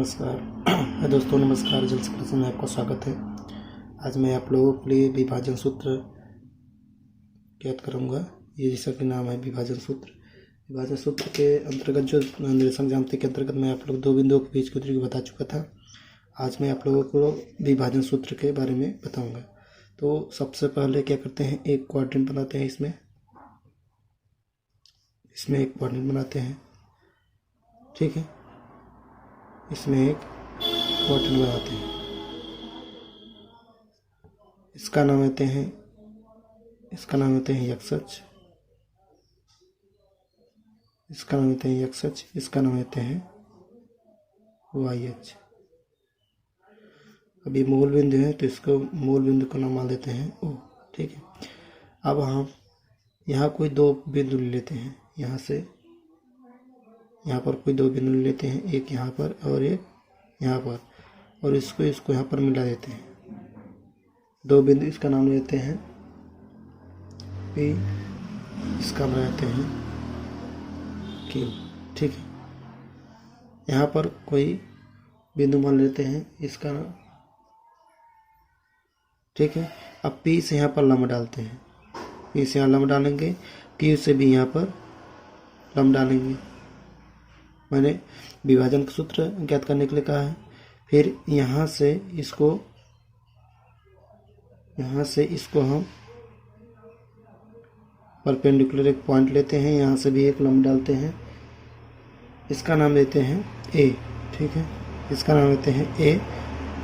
नमस्कार दोस्तों, नमस्कार। जल क्लास में आपका स्वागत है। आज मैं आप लोगों के लिए विभाजन सूत्र ज्ञात करूंगा। ये जैसा कि नाम है विभाजन सूत्र। विभाजन सूत्र के अंतर्गत जो निरसन ज्यामिति के अंतर्गत मैं आप लोग दो बिंदुओं के बीच की दूरी को बता चुका था। आज मैं आप लोगों को विभाजन सूत्र के बारे में बताऊंगा। तो सबसे पहले क्या करते हैं, एक क्वाड्रेंट बनाते हैं। इसमें एक क्वाड्रेंट बनाते हैं, ठीक है। इसमें एक क्वाड्रेंट बनाते हैं। इसका नाम लेते हैं x अक्ष, इसका नाम लेते हैं x अक्ष, इसका नाम लेते हैं y अक्ष। अब ये मूल बिंदु है तो इसको मूल बिंदु का नाम मान देते हैं O, ठीक है। अब हम यहाँ कोई दो बिंदु ले लेते हैं। यहाँ से यहाँ पर कोई दो बिंदु ले लेते हैं, एक यहाँ पर और एक यहाँ पर, और इसको यहाँ पर मिला देते हैं। दो बिंदु, इसका नाम लेते हैं P, इसका नाम लेते हैं Q, ठीक है। यहाँ पर कोई बिंदु मान लेते हैं, इसका नाम, ठीक है। अब P से यहाँ पर लंब डालते हैं, P से यहाँ लंब डालेंगे, Q से भी यहाँ पर लंब डालेंगे। मैंने विभाजन का सूत्र ज्ञात करने के लिए कहा है। फिर यहाँ से इसको हम परपेंडिकुलर एक पॉइंट लेते हैं, यहाँ से भी एक लंब डालते हैं, इसका नाम देते हैं A, ठीक है। इसका नाम देते हैं A,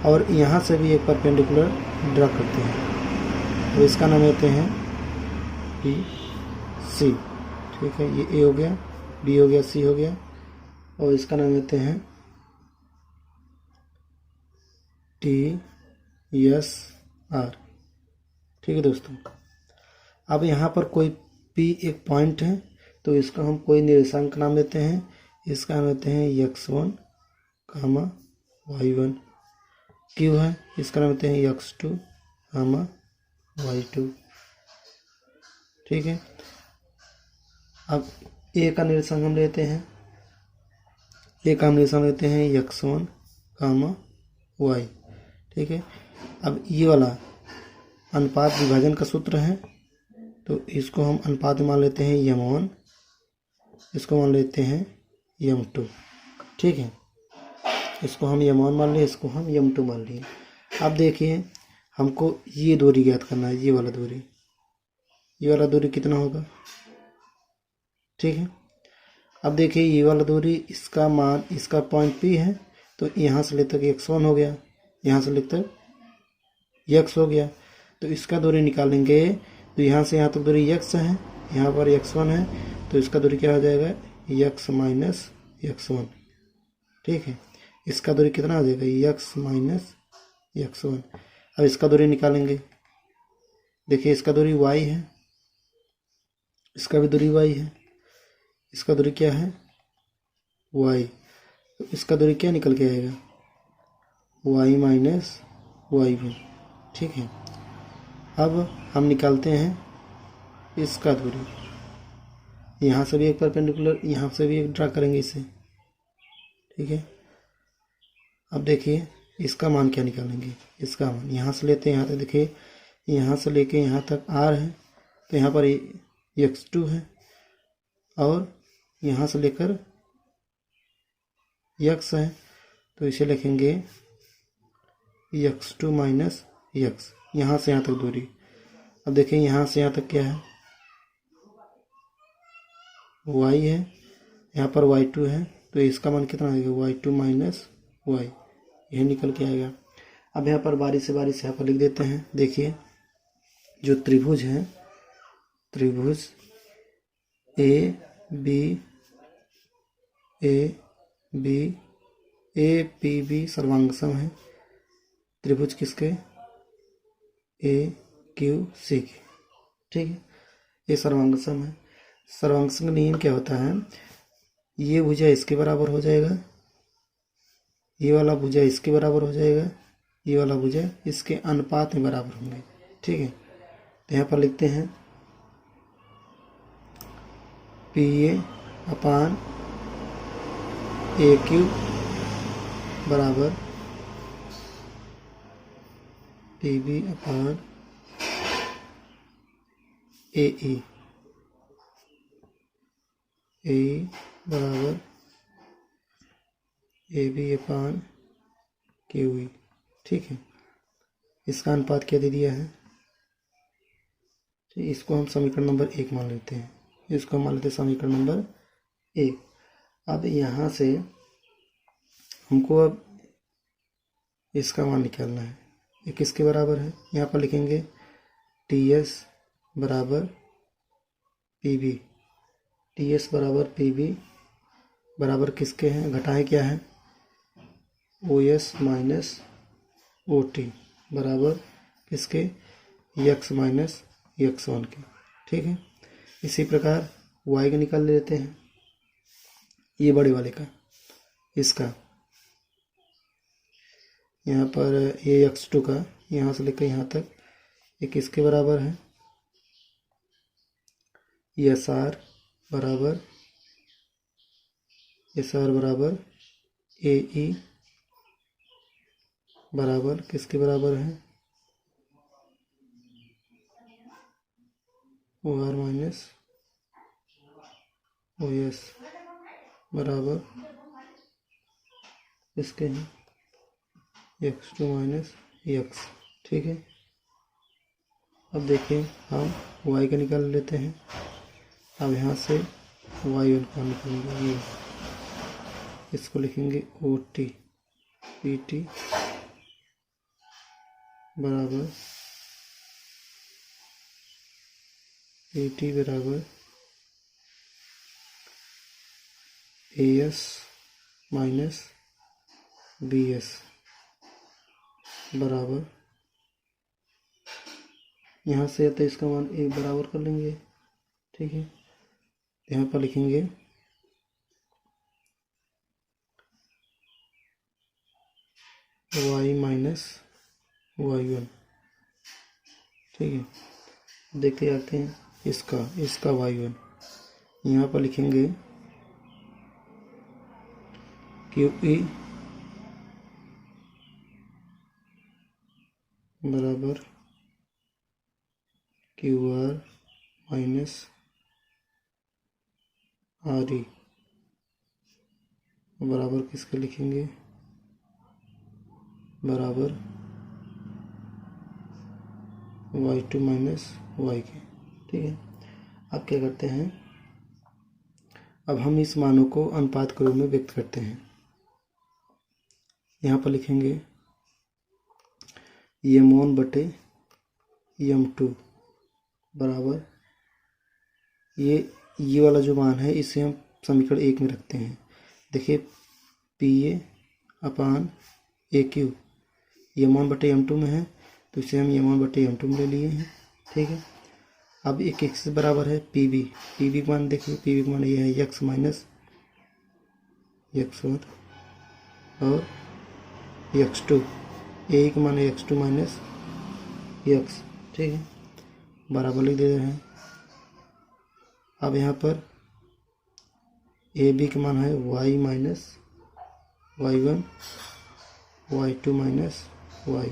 और यहाँ से भी एक परपेंडिकुलर ड्रा करते हैं, तो इसका नाम देते हैं B, C, ठीक है। ये A हो गया, B हो गया, C हो गया, और इसका नाम लेते हैं T, S, R, ठीक है दोस्तों। अब यहाँ पर कोई P एक पॉइंट है तो इसका हम कोई निर्देशांक नाम देते हैं। इसका नाम लेते हैं x1, y1। Q है, इसका नाम लेते हैं x2, y2, ठीक है। अब A का निर्देशांक हम लेते हैं, एक हम निशान लेते हैं x1, y, ठीक है। अब ये वाला अनुपात विभाजन का सूत्र है तो इसको हम अनुपात मान लेते हैं m1, इसको मान लेते हैं m2, ठीक है। इसको हम m1 मान लिए, इसको हम m2 मान लिए। अब देखिए, हमको ये दूरी ज्ञात करना है, ये वाला दूरी कितना होगा, ठीक है। अब देखिए ये वाला दूरी, इसका मान, इसका पॉइंट P है तो यहाँ से लेकर x1 हो गया, यहाँ से लेकर x हो गया, तो इसका दूरी निकालेंगे तो यहाँ से यहाँ तक दूरी x है, यहाँ पर x1 है, तो इसका दूरी क्या हो जाएगा, x माइनस x1, ठीक है। इसका दूरी कितना हो जाएगा, x माइनस x1। अब इसका दूरी निकालेंगे, देखिए इसका दूरी y है, इसका भी दूरी y है, इसका दूरी क्या है, y, तो इसका दूरी क्या निकल के आएगा, y माइनस y1, ठीक है। अब हम निकालते हैं इसका दूरी, यहाँ से भी एक परपेंडिकुलर, यहाँ से भी एक ड्रा करेंगे इसे, ठीक है। अब देखिए इसका मान क्या निकालेंगे, इसका मान यहाँ से लेते हैं, यहाँ तक देखिए, यहाँ से लेके यहाँ तक r है, तो यहाँ पर x2 है, और यहाँ से लेकर x है, तो इसे लिखेंगे x2 माइनस x, यहाँ से यहाँ तक दूरी। अब देखें यहाँ से यहाँ तक क्या है, y है, यहाँ पर y2 है, तो इसका मान कितना आएगा, y2 माइनस y, यह निकल के आएगा। अब यहाँ पर बारी से यहाँ पर लिख देते हैं। देखिए जो त्रिभुज है, त्रिभुज APB सर्वांग सम है। त्रिभुज किसके, AQC के, ठीक है। ये सर्वांग सम है। सर्वांग सम का नियम क्या होता है, ये भुजा इसके बराबर हो जाएगा, ये वाला भुजा इसके बराबर हो जाएगा, ये वाला भुजा इसके अनुपात में बराबर होंगे, ठीक है। तो यहाँ पर लिखते हैं PA/AQ बराबर पी बी अपान ए ई बराबर A B upon Q E. ठीक है, इसका अनुपात क्या दे दिया है, तो इसको हम समीकरण नंबर 1 मान लेते हैं, इसको हम मान लेते हैं समीकरण नंबर 1। अब यहाँ से हमको अब इसका मान निकालना है, ये किसके बराबर है, यहाँ पर लिखेंगे टी एस बराबर पी बी, टी एस बराबर पी बी बराबर किसके हैं, घटाएं क्या है, O S minus O T बराबर किसके, यक्स माइनस यक्स वन के। ठीक है, इसी प्रकार वाई का निकाल लेते हैं, ये बड़े वाले का, इसका यहाँ पर ये एक्स टू का यहाँ से लेकर यहाँ तक ये किसके बराबर है, एस आर बराबर ए ई बराबर किसके बराबर है, O R minus O S बराबर इसके हैं एक्स टू माइनस एक्स। ठीक है, अब देखिए हम y का निकाल लेते हैं, अब यहाँ से y1 का निकालेंगे, ये इसको लिखेंगे ओ टी पी टी बराबर ए टी बराबर A S minus B S बराबर, यहाँ से तो इसका मान ए बराबर कर लेंगे। ठीक है, यहाँ पर लिखेंगे y माइनस y1। ठीक है, देखते जाते हैं इसका y1, यहाँ पर लिखेंगे क्यू ई बराबर Q R minus R E बराबर किसके लिखेंगे, बराबर y2 माइनस वाई के। ठीक है, अब क्या करते हैं, अब हम इस मानों को अनुपात के रूप में व्यक्त करते हैं, यहाँ पर लिखेंगे m1 बटे m2 बराबर ये वाला जो मान है इसे हम समीकरण 1 में रखते हैं। देखिए P A upon A Q m1 बटे m2 में है, तो इसे हम m1 बटे m2 में ले लिए हैं। ठीक है, अब एक x से बराबर है पी बी का मान देखिए, पी बी का मान ये है x माइनस x1 और x2, ए का मान है x2 माइनस x। ठीक है, बराबर लिख दे रहे हैं। अब यहाँ पर ए बी का मान है y minus y1 y2 minus y।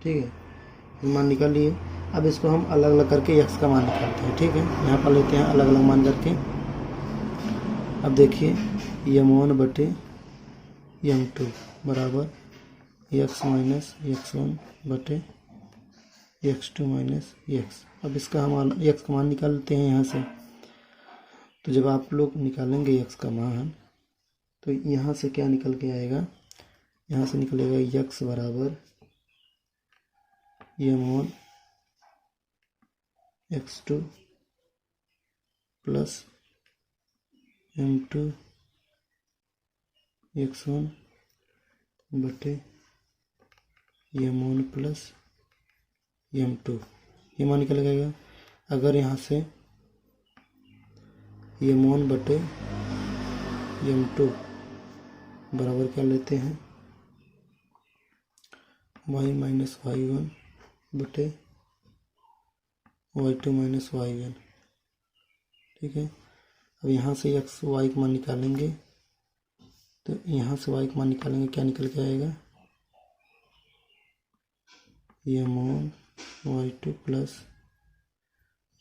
ठीक है, मान निकाल लिए। अब इसको हम अलग अलग करके x का मान निकालते हैं। ठीक है, यहाँ पर लेते हैं अलग अलग मान करके। अब देखिए m1 बटे m2 बराबर x माइनस x1 बटे x2 माइनस x। अब इसका हम x का मान निकालते हैं यहाँ से, तो जब आप लोग निकालेंगे x का मान तो यहाँ से क्या निकल के आएगा, यहाँ से निकलेगा x बराबर m1 x2 plus m2 x1 बटे m1 प्लस m2, ये मान निकल गया। अगर यहाँ से m1 बटे m2 बराबर क्या लेते हैं, y माइनस y1 बटे y2 माइनस y1। ठीक है, अब यहाँ से x y का मान निकालेंगे तो यहाँ से y का मान निकालेंगे, क्या निकल के आएगा, m1 y2 plus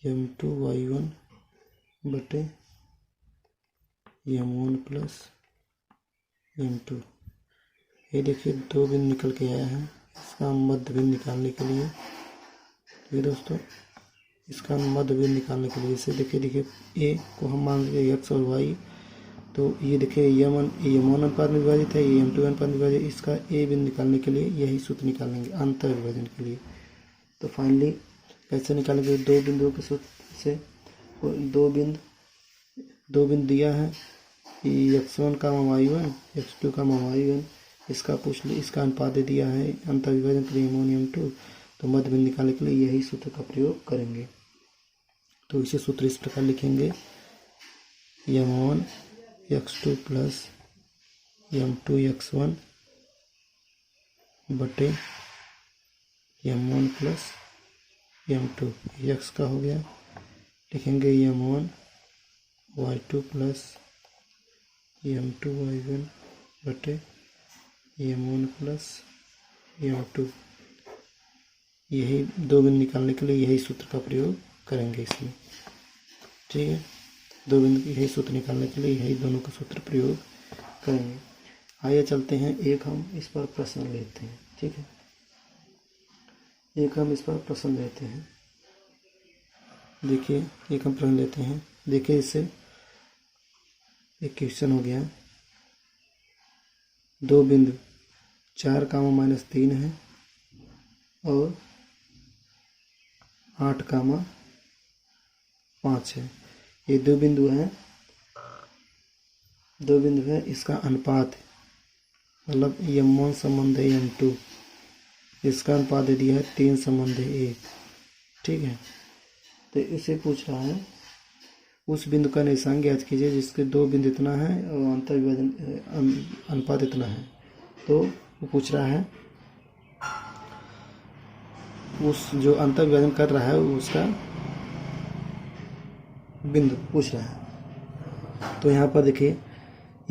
m2 y1 बटे m1 प्लस m2। ये देखिए 2 बिंदु निकल के आया है। इसका मध्य बिंदु निकालने के लिए, ये दोस्तों इसका मध्य बिंदु निकालने के लिए इसे देखिए a को हम मान लेंगे x और y। तो ये देखिए m1 अनुपात में विभाजित है, ये m2 अनुपात में विभाजित। इसका a बिंदु निकालने के लिए यही सूत्र निकालेंगे अंतर विभाजन के लिए। तो फाइनली कैसे निकालेंगे, 2 बिंदुओं के सूत्र से। 2 बिंदु दिया है x1 का y1, x2 का y1, इसका पूछ ली, इसका अनुपात दे दिया है अंतर विभाजन के लिए m1 m2। तो मध्य बिंदु निकालने के लिए यही सूत्र का प्रयोग करेंगे। तो इसे सूत्र इस प्रकार लिखेंगे, m1 x2 plus m2 x1 बटे m1 प्लस m2। x का हो गया, लिखेंगे m1 y2 plus m2 y1 बटे m1 प्लस m2। यही 2 बिंदु निकालने के लिए यही सूत्र का प्रयोग करेंगे इसमें। ठीक है, 2 बिंदु की यही सूत्र निकालने के लिए यही दोनों का सूत्र प्रयोग करेंगे। आइए चलते हैं, एक हम इस पर प्रश्न लेते हैं। ठीक है, एक हम इस पर प्रश्न लेते हैं। देखिए एक हम प्रश्न लेते हैं, देखिए इससे एक क्वेश्चन हो गया। 2 बिंदु 4, -3 है और 8, 5 है। ये 2 बिंदु हैं, 2 बिंदु है, इसका अनुपात मतलब m1 संबंध है m2, इसका अनुपात दे दिया है 3 संबंध है 1। ठीक है, तो इसे पूछ रहा है उस बिंदु का निशान ज्ञात कीजिए जिसके 2 बिंदु इतना है और अंतर विभाजन अनुपात इतना है। तो वो पूछ रहा है उस जो अंतर विभाजन कर रहा है उसका बिंदु पूछ रहा है। तो यहाँ पर देखिए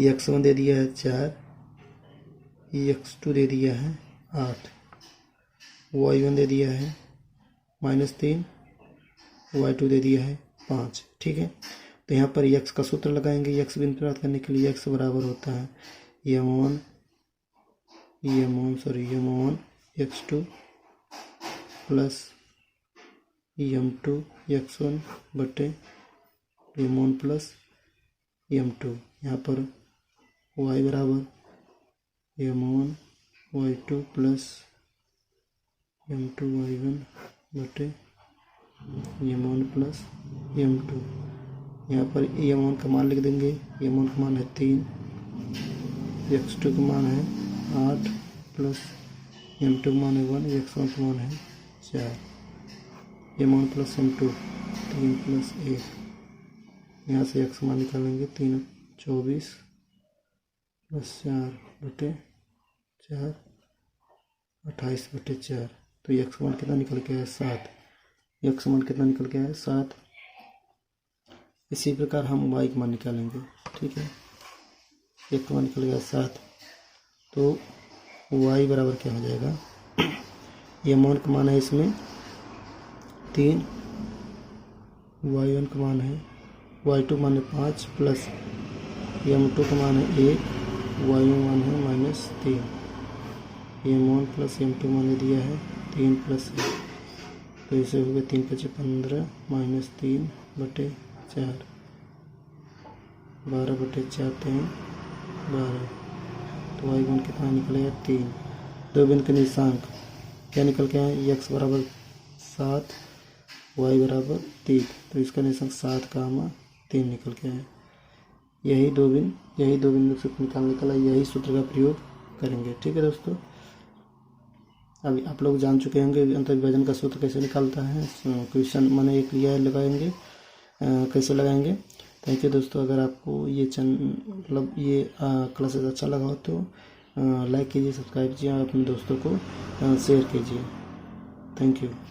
x1 दे दिया है 4, x2 दे दिया है 8, y1 दे दिया है -3, y2 दे दिया है 5। ठीक है, तो यहाँ पर x का सूत्र लगाएंगे। x बिंदु प्राप्त करने के लिए x बराबर होता है m1 x2 plus m2 x1 बटे m1 प्लस m2। यहाँ पर y बराबर m1 y2 plus m2 y1 बटे m1 प्लस m2। यहाँ पर m1 का मान लिख देंगे, m1 का मान है 3, x2 का मान है 8 प्लस m2 का मान है 1, x1 का मान है 4, m1 प्लस m2 3 प्लस 1। यहाँ से x मान निकालेंगे 3 24 प्लस 4 बटे 4 28 बटे 4। तो x मान कितना निकल के आया 7। x मान कितना निकल के आया 7। इसी प्रकार हम y का मान निकालेंगे। ठीक है, x मान निकल गया 7। तो y बराबर क्या हो जाएगा, m1 का मान है इसमें 3, y1 का मान है y2 मान है 5 प्लस m2 का मान है 1, y1 मान है -3, m1 प्लस m2 मान दिया है 3 प्लस 1। तो इसे हो गया 3 × 5 15 -3 बटे 4, 12 बटे 4 3 12। तो y मान कितना निकलेगा 3। 2 बिंदु के निर्देशांक क्या निकल के आए, x बराबर 7, y बराबर 3। तो इसका निर्देशांक 7, 3 निकल के आए। यही दो बिंदु सूत्र निकालने के लिए यही सूत्र का प्रयोग करेंगे। ठीक है दोस्तों, अभी आप लोग जान चुके होंगे अंतर विभाजन का सूत्र कैसे निकालता है। क्वेश्चन मैंने एक लिया है, लगाएंगे कैसे लगाएंगे। थैंक यू दोस्तों। अगर आपको ये मतलब ये क्लासेस अच्छा लगा हो तो लाइक कीजिए, सब्सक्राइब कीजिए और अपने दोस्तों को शेयर कीजिए। Thank you.